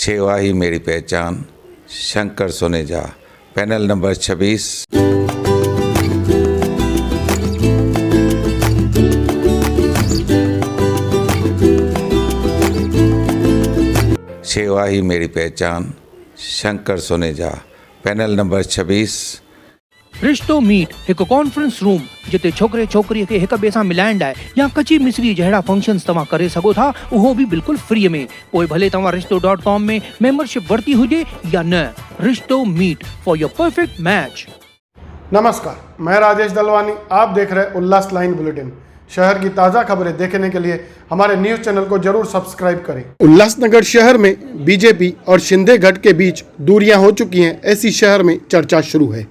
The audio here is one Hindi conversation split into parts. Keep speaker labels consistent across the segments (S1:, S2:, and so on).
S1: सेवा ही मेरी पहचान, शंकर सोनेजा, पैनल नंबर 26। सेवा ही मेरी पहचान, शंकर सोनेजा, पैनल नंबर 26।
S2: रिश्तो मीट एक कॉन्फ्रेंस रूम जिते छोकरे छोकरी के एक बे सां मिलाइण लाइ या कची मिसरी जहिड़ा फंक्शन्स तव्हां करे सघो था, उहो भी बिल्कुल फ्री में। पोइ भले तव्हां रिश्तो.com में मेंबरशिप वरती हुजे या न। रिश्तो meet for your perfect match.
S3: नमस्कार, मैं राजेश दलवानी। आप देख रहे उल्लास लाइन बुलेटिन। शहर की ताज़ा खबरें देखने के लिए हमारे न्यूज़ चैनल को जरूर सब्सक्राइब करें। उल्लासनगर शहर में बीजेपी और शिंदे गढ़ के बीच दूरियां हो चुकी हैं, ऐसी शहर में चर्चा शुरू है,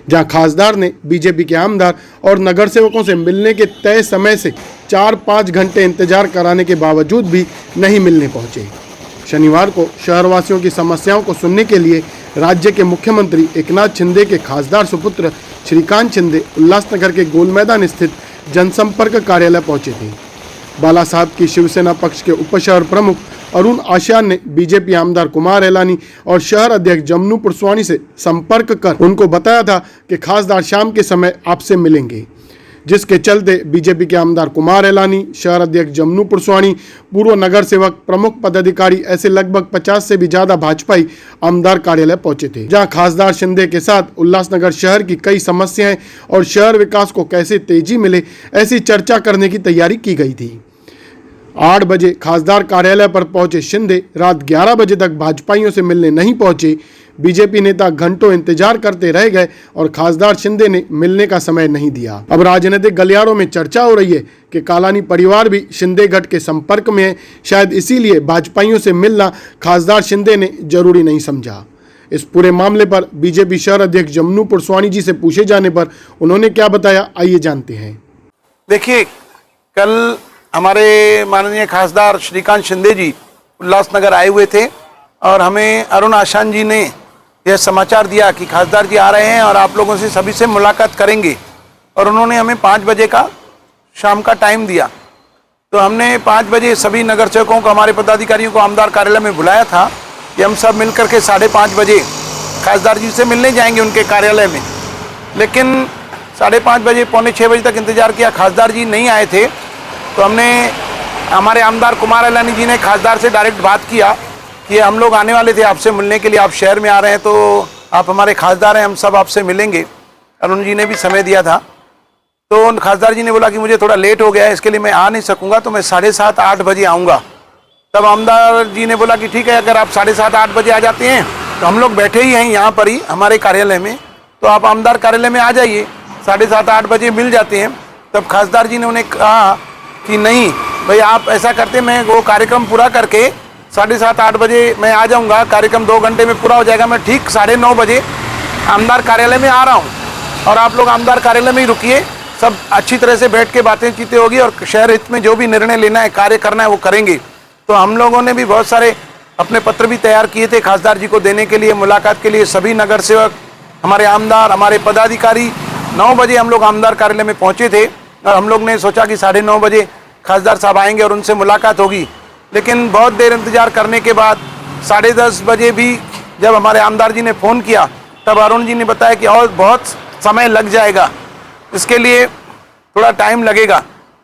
S3: जहां खासदार ने बीजेपी के आमदार और नगर सेवकों से मिलने के तय समय से 4-5 घंटे इंतजार कराने के बावजूद भी नहीं मिलने पहुंचे। शनिवार को शहरवासियों की समस्याओं को सुनने के लिए राज्य के मुख्यमंत्री एकनाथ शिंदे के खासदार सुपुत्र श्रीकांत शिंदे उल्लासनगर के गोल मैदान स्थित जनसंपर्क कार्यालय पहुंचे थे। बाला साहब की शिवसेना पक्ष के उपशहर प्रमुख अरुण आशियान ने बीजेपी आमदार कुमार एलानी और शहर अध्यक्ष जमनू पुरस्वानी से संपर्क कर उनको बताया था कि खासदार शाम के समय आपसे मिलेंगे, जिसके चलते बीजेपी के आमदार कुमार एलानी, शहर अध्यक्ष जमनू पुरस्वानी, पूर्व नगर सेवक, प्रमुख पदाधिकारी ऐसे लगभग 50 से भी ज्यादा भाजपाई आमदार कार्यालय पहुंचे थे, जहां खासदार शिंदे के साथ उल्लासनगर शहर की कई समस्याएं और शहर विकास को कैसे तेजी मिले, ऐसी चर्चा करने की तैयारी की गई थी। 8 बजे खासदार कार्यालय पर पहुंचे शिंदे रात 11 बजे तक भाजपाइयों से मिलने नहीं पहुंचे। बीजेपी नेता घंटों इंतजार करते रह गए और खासदार शिंदे ने मिलने का समय नहीं दिया। अब राजनीतिक गलियारों में चर्चा हो रही है कि कालानी परिवार भी शिंदे गढ़ के संपर्क में है। शायद इसीलिए भाजपाइयों से मिलना खासदार शिंदे ने जरूरी नहीं समझा। इस पूरे मामले पर बीजेपी शहर अध्यक्ष जमनू पुरस्वानी जी से पूछे जाने पर उन्होंने क्या बताया, आइए जानते हैं।
S4: देखिए, कल हमारे माननीय खासदार श्रीकांत शिंदे जी उल्लासनगर आए हुए थे और हमें अरुण आशान जी ने यह समाचार दिया कि खासदार जी आ रहे हैं और आप लोगों से सभी से मुलाकात करेंगे, और उन्होंने हमें 5 बजे का शाम का टाइम दिया। तो हमने 5 बजे सभी नगर सेवकों को, हमारे पदाधिकारियों को आमदार कार्यालय में बुलाया था कि हम सब मिलकर के 5:30 बजे खासदार जी से मिलने जाएंगे उनके कार्यालय में। लेकिन 5:30 बजे, 5:45 बजे तक इंतजार किया, खासदार जी नहीं आए थे। तो हमने, हमारे आमदार कुमार एलानी जी ने खासदार से डायरेक्ट बात किया कि हम लोग आने वाले थे आपसे मिलने के लिए, आप शहर में आ रहे हैं तो आप हमारे खासदार हैं, हम सब आपसे मिलेंगे। अरुण जी ने भी समय दिया था। तो खासदार जी ने बोला कि मुझे थोड़ा लेट हो गया है, इसके लिए मैं आ नहीं सकूंगा, तो मैं 7:30-8 बजे आऊँगा। तब आमदार जी ने बोला कि ठीक है, अगर आप 7:30-8 बजे आ जाते हैं तो हम लोग बैठे ही हैं यहाँ पर ही हमारे कार्यालय में, तो आप आमदार कार्यालय में आ जाइए, 7:30-8 बजे मिल जाते हैं। तब खासदार जी ने उन्हें कहा कि नहीं भाई, आप ऐसा करते, मैं वो कार्यक्रम पूरा करके 7:30-8 बजे मैं आ जाऊंगा, कार्यक्रम 2 घंटे में पूरा हो जाएगा, मैं ठीक 9:30 बजे आमदार कार्यालय में आ रहा हूं और आप लोग आमदार कार्यालय में ही रुकिए, सब अच्छी तरह से बैठ के बातें चीतें होगी और शहर हित में जो भी निर्णय लेना है, कार्य करना है, वो करेंगे। तो हम लोगों ने भी बहुत सारे अपने पत्र भी तैयार किए थे खासदार जी को देने के लिए, मुलाकात के लिए। सभी नगर सेवक, हमारे आमदार, हमारे पदाधिकारी, 9 बजे हम लोग आमदार कार्यालय में पहुँचे थे और हम लोग ने सोचा कि 9:30 बजे खासदार साहब आएंगे और उनसे मुलाकात होगी। लेकिन बहुत देर इंतजार करने के बाद 10:30 बजे भी जब हमारे आमदार जी ने फ़ोन किया, तब अरुण जी ने बताया कि और बहुत समय लग जाएगा, इसके लिए थोड़ा टाइम लगेगा।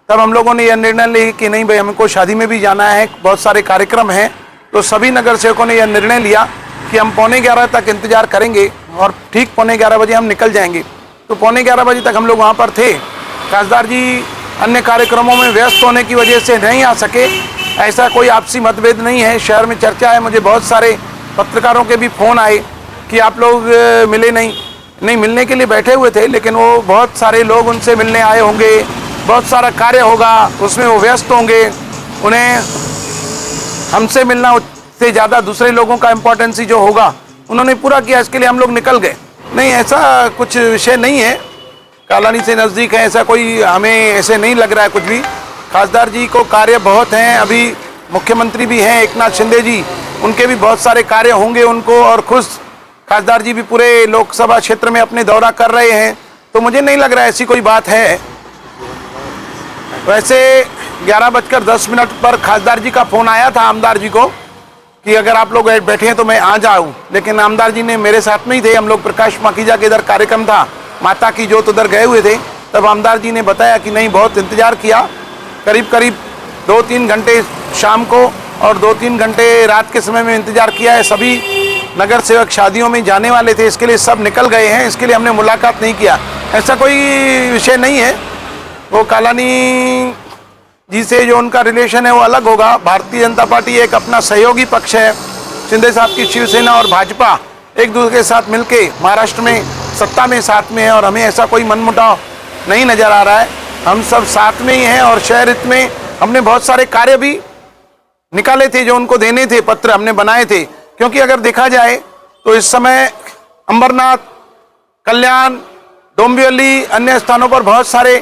S4: तब हम लोगों ने यह निर्णय लिया कि नहीं भाई, हमको शादी में भी जाना है, बहुत सारे कार्यक्रम हैं। तो सभी नगर सेवकों ने यह निर्णय लिया कि हम 11:45 तक इंतजार करेंगे और ठीक 11:45 बजे हम निकल जाएंगे। तो 11:45 बजे तक हम लोग वहाँ पर थे। खासदार जी अन्य कार्यक्रमों में व्यस्त होने की वजह से नहीं आ सके। ऐसा कोई आपसी मतभेद नहीं है, शहर में चर्चा है। मुझे बहुत सारे पत्रकारों के भी फ़ोन आए कि आप लोग मिले नहीं, मिलने के लिए बैठे हुए थे, लेकिन वो बहुत सारे लोग उनसे मिलने आए होंगे, बहुत सारा कार्य होगा, उसमें वो व्यस्त होंगे, उन्हें हमसे मिलना उससे ज़्यादा दूसरे लोगों का इम्पोर्टेंस ही जो होगा उन्होंने पूरा किया, इसके लिए हम लोग निकल गए। नहीं, ऐसा कुछ विषय नहीं है, कालानी से नज़दीक है, ऐसा कोई हमें ऐसे नहीं लग रहा है कुछ भी। खासदार जी को कार्य बहुत हैं, अभी मुख्यमंत्री भी हैं एकनाथ शिंदे जी, उनके भी बहुत सारे कार्य होंगे उनको, और खुद खासदार जी भी पूरे लोकसभा क्षेत्र में अपने दौरा कर रहे हैं, तो मुझे नहीं लग रहा है ऐसी कोई बात है। वैसे 11:10 पर खासदार जी का फ़ोन आया था आमदार जी को कि अगर आप लोग बैठे हैं तो मैं आ जाऊं, लेकिन आमदार जी ने मेरे साथ में ही थे, हम लोग प्रकाश माखीजा के इधर कार्यक्रम था, माता की जोत उधर गए हुए थे, तब आमदार जी ने बताया कि नहीं, बहुत इंतजार किया, करीब करीब 2-3 घंटे शाम को और 2-3 घंटे रात के समय में इंतजार किया है। सभी नगर सेवक शादियों में जाने वाले थे, इसके लिए सब निकल गए हैं, इसके लिए हमने मुलाकात नहीं किया। ऐसा कोई विषय नहीं है, वो कालानी जी से जो उनका रिलेशन है वो अलग होगा। भारतीय जनता पार्टी एक अपना सहयोगी पक्ष है, शिंदे साहब की शिवसेना और भाजपा एक दूसरे के साथ मिलके महाराष्ट्र में सत्ता में साथ में है, और हमें ऐसा कोई मनमुटाव नहीं नज़र आ रहा है। हम सब साथ में ही हैं, और शहर हित में हमने बहुत सारे कार्य भी निकाले थे जो उनको देने थे, पत्र हमने बनाए थे। क्योंकि अगर देखा जाए तो इस समय अंबरनाथ, कल्याण, डोंबिवली, अन्य स्थानों पर बहुत सारे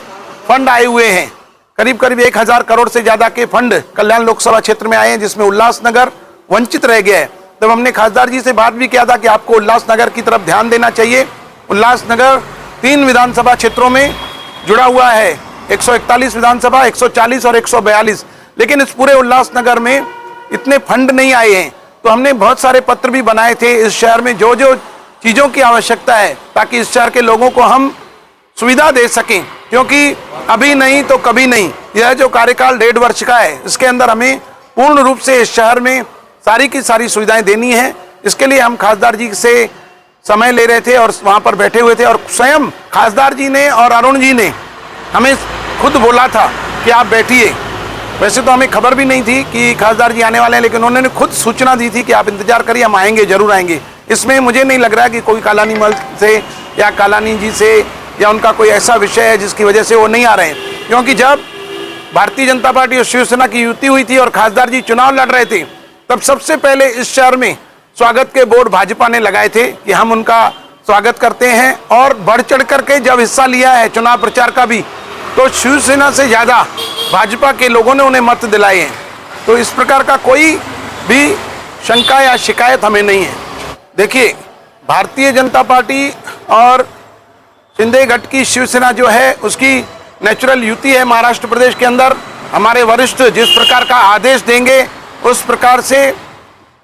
S4: फंड आए हुए हैं। करीब करीब 1000 करोड़ से ज़्यादा के फंड कल्याण लोकसभा क्षेत्र में आए हैं, जिसमें उल्लासनगर वंचित रह गया है। तब हमने खासदार जी से बात भी किया था कि आपको उल्लासनगर की तरफ ध्यान देना चाहिए। उल्लासनगर 3 विधानसभा क्षेत्रों में जुड़ा हुआ है, 141 विधानसभा, 140 और 142, लेकिन इस पूरे उल्लासनगर में इतने फंड नहीं आए हैं। तो हमने बहुत सारे पत्र भी बनाए थे इस शहर में जो जो चीज़ों की आवश्यकता है, ताकि इस शहर के लोगों को हम सुविधा दे सकें, क्योंकि अभी नहीं तो कभी नहीं, यह जो कार्यकाल 1.5 वर्ष का है, इसके अंदर हमें पूर्ण रूप से इस शहर में सारी की सारी सुविधाएं देनी है। इसके लिए हम खासदार जी से समय ले रहे थे और वहाँ पर बैठे हुए थे, और स्वयं खासदार जी ने और अरुण जी ने हमें खुद बोला था कि आप बैठिए। वैसे तो हमें खबर भी नहीं थी कि खासदार जी आने वाले हैं, लेकिन उन्होंने खुद सूचना दी थी कि आप इंतजार करिए, हम आएंगे, जरूर आएंगे। इसमें मुझे नहीं लग रहा कि कोई कालानी मल से या कालानी जी से या उनका कोई ऐसा विषय है जिसकी वजह से वो नहीं आ रहे हैं। क्योंकि जब भारतीय जनता पार्टी और शिवसेना की युति हुई थी और खासदार जी चुनाव लड़ रहे थे, तब सबसे पहले इस शहर में स्वागत के बोर्ड भाजपा ने लगाए थे कि हम उनका स्वागत करते हैं, और बढ़ चढ़ करके जब हिस्सा लिया है चुनाव प्रचार का भी, तो शिवसेना से ज़्यादा भाजपा के लोगों ने उन्हें मत दिलाए हैं। तो इस प्रकार का कोई भी शंका या शिकायत हमें नहीं है। देखिए, भारतीय जनता पार्टी और शिंदे गट की शिवसेना जो है उसकी नेचुरल युति है महाराष्ट्र प्रदेश के अंदर। हमारे वरिष्ठ जिस प्रकार का आदेश देंगे उस प्रकार से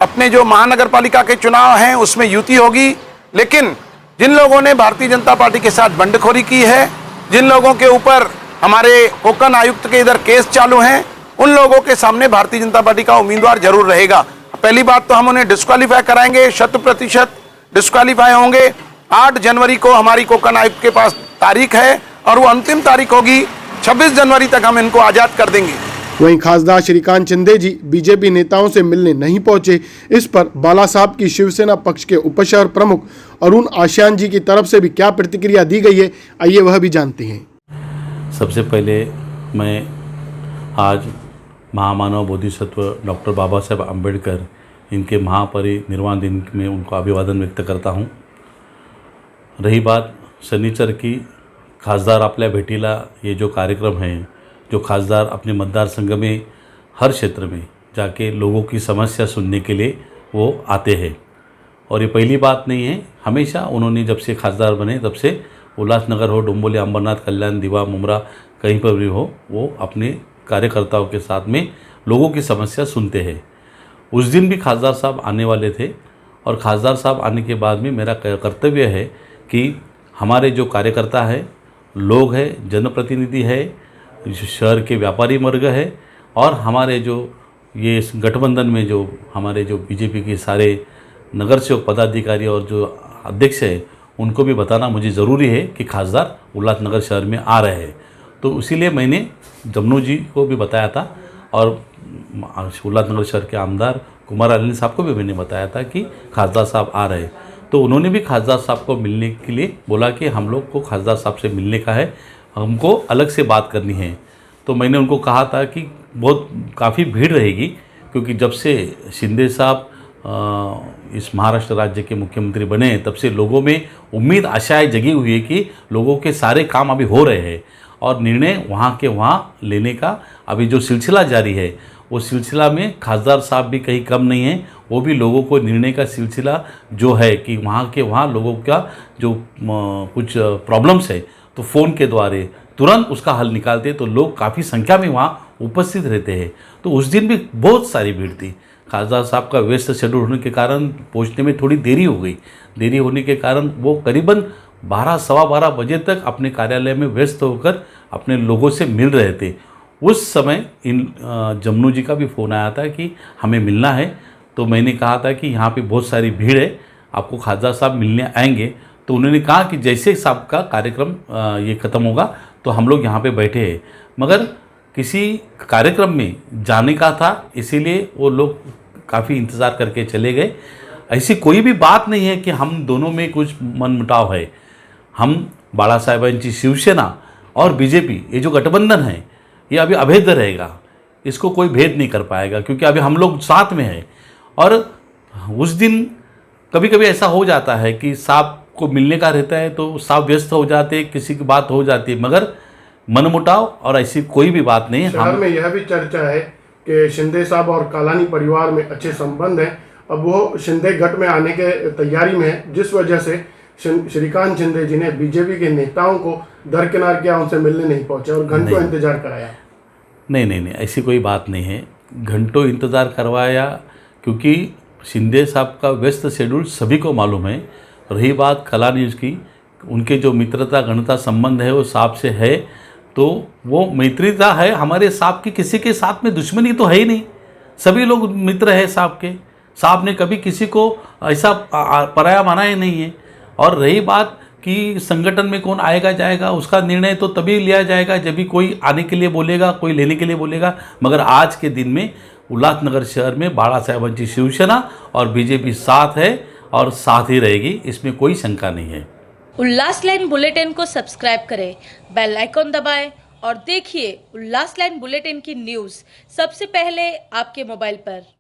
S4: अपने जो महानगर पालिका के चुनाव हैं उसमें युति होगी। लेकिन जिन लोगों ने भारतीय जनता पार्टी के साथ बंडखोरी की है, जिन लोगों के ऊपर हमारे कोकन आयुक्त के इधर केस चालू हैं, उन लोगों के सामने भारतीय जनता पार्टी का उम्मीदवार जरूर रहेगा। पहली बात तो हम उन्हें डिस्क्वालीफाई कराएंगे, 100% डिस्क्वालीफाई होंगे। 8 जनवरी को हमारी कोकन आयुक्त के पास तारीख है, और वो अंतिम तारीख होगी, 26 जनवरी तक हम इनको आज़ाद कर देंगे।
S3: वहीं खासदार श्रीकांत शिंदे जी बीजेपी नेताओं से मिलने नहीं पहुंचे। इस पर बाला साहब की शिवसेना पक्ष के उपशहर प्रमुख अरुण आशान जी की तरफ से भी क्या प्रतिक्रिया दी गई है, आइए वह भी जानते हैं।
S5: सबसे पहले मैं आज महामानव बोधिसत्व डॉक्टर बाबा साहेब आम्बेडकर इनके महापरिनिर्वाण दिन में उनको अभिवादन व्यक्त करता हूँ। रही बात शनिचर की, खासदार आपल्या भेटीला ये जो कार्यक्रम है, जो खासदार अपने मतदारसंघ में हर क्षेत्र में जाके लोगों की समस्या सुनने के लिए वो आते हैं, और ये पहली बात नहीं है। हमेशा उन्होंने जब से खासदार बने तब से उल्लासनगर हो, डोंबिवली, अंबरनाथ, कल्याण, दीवा, मुमरा, कहीं पर भी हो, वो अपने कार्यकर्ताओं के साथ में लोगों की समस्या सुनते हैं। उस दिन भी खासदार साहब आने वाले थे, और खासदार साहब आने के बाद में मेरा कर्तव्य है कि हमारे जो कार्यकर्ता है, लोग हैं, जनप्रतिनिधि है, शहर के व्यापारी वर्ग है, और हमारे जो ये गठबंधन में जो हमारे जो बीजेपी के सारे नगर सेवक पदाधिकारी और जो अध्यक्ष है, उनको भी बताना मुझे ज़रूरी है कि खासदार उल्लासनगर शहर में आ रहे हैं। तो इसीलिए मैंने जमनू जी को भी बताया था, और उल्लासनगर शहर के आमदार कुमार अली साहब को भी मैंने बताया था कि खासदार साहब आ रहे हैं। तो उन्होंने भी खासदार साहब को मिलने के लिए बोला कि हम लोग को खासदार साहब से मिलने का है, हमको अलग से बात करनी है। तो मैंने उनको कहा था कि काफ़ी भीड़ रहेगी, क्योंकि जब से शिंदे साहब इस महाराष्ट्र राज्य के मुख्यमंत्री बने तब से लोगों में उम्मीद, आशाएं जगी हुई है कि लोगों के सारे काम अभी हो रहे हैं, और निर्णय वहाँ के वहाँ लेने का अभी जो सिलसिला जारी है, वो सिलसिला में खासदार साहब भी कहीं कम नहीं है। वो भी लोगों को निर्णय का सिलसिला जो है कि वहाँ के वहाँ लोगों का जो कुछ प्रॉब्लम्स है, तो फ़ोन के द्वारा तुरंत उसका हल निकालते, तो लोग काफ़ी संख्या में वहाँ उपस्थित रहते हैं। तो उस दिन भी बहुत सारी भीड़ थी। खासदार साहब का व्यस्त शेड्यूल होने के कारण पहुंचने में थोड़ी देरी हो गई। देरी होने के कारण वो करीबन 12 सवा 12 बजे तक अपने कार्यालय में व्यस्त होकर अपने लोगों से मिल रहे थे। उस समय इन जमनू जी का भी फ़ोन आया था कि हमें मिलना है। तो मैंने कहा था कि यहाँ पे बहुत सारी भीड़ है, आपको खासदार साहब मिलने आएंगे। तो उन्होंने कहा कि जैसे साहब का कार्यक्रम ये ख़त्म होगा तो हम लोग यहाँ पे बैठे हैं, मगर किसी कार्यक्रम में जाने का था, इसीलिए वो लोग काफ़ी इंतज़ार करके चले गए। ऐसी कोई भी बात नहीं है कि हम दोनों में कुछ मनमुटाव है। हम बाला साहेबांची शिवसेना और बीजेपी ये जो गठबंधन है ये अभी अभेद रहेगा, इसको कोई भेद नहीं कर पाएगा, क्योंकि अभी हम लोग साथ में हैं। और उस दिन कभी कभी ऐसा हो जाता है कि साहब को मिलने का रहता है तो साहब व्यस्त हो जाते हैं, किसी की बात हो जाती है, मगर मनमुटाव और ऐसी कोई भी बात नहीं है।
S3: शहर में यह भी चर्चा है कि शिंदे साहब और कालानी परिवार में अच्छे संबंध हैं। अब वो शिंदे गठ में आने के तैयारी में है, जिस वजह से श्रीकांत शिंदे जी ने बीजेपी के नेताओं को दरकिनार किया, उनसे मिलने नहीं पहुंचे और घंटों इंतजार कराया।
S5: नहीं, ऐसी कोई बात नहीं है। घंटों इंतज़ार करवाया क्योंकि शिंदे साहब का व्यस्त शेड्यूल सभी को मालूम है। रही बात कला न्यूज़ की, उनके जो मित्रता गणता संबंध है वो साहब से है, तो वो मित्रता है हमारे साहब की, किसी के साथ में दुश्मनी तो है ही नहीं, सभी लोग मित्र हैं साहब के। साहब ने कभी किसी को ऐसा पराया माना ही नहीं है। और रही बात कि संगठन में कौन आएगा जाएगा, उसका निर्णय तो तभी लिया जाएगा जब भी कोई आने के लिए बोलेगा, कोई लेने के लिए बोलेगा। मगर आज के दिन में उल्लासनगर शहर में बाला साहेबांची शिवसेना और बीजेपी साथ है और साथ ही रहेगी, इसमें कोई शंका नहीं है।
S6: उल्लास लाइन बुलेटिन को सब्सक्राइब करें, बेल आइकॉन दबाएं और देखिए उल्लास लाइन बुलेटिन की न्यूज़ सबसे पहले आपके मोबाइल पर।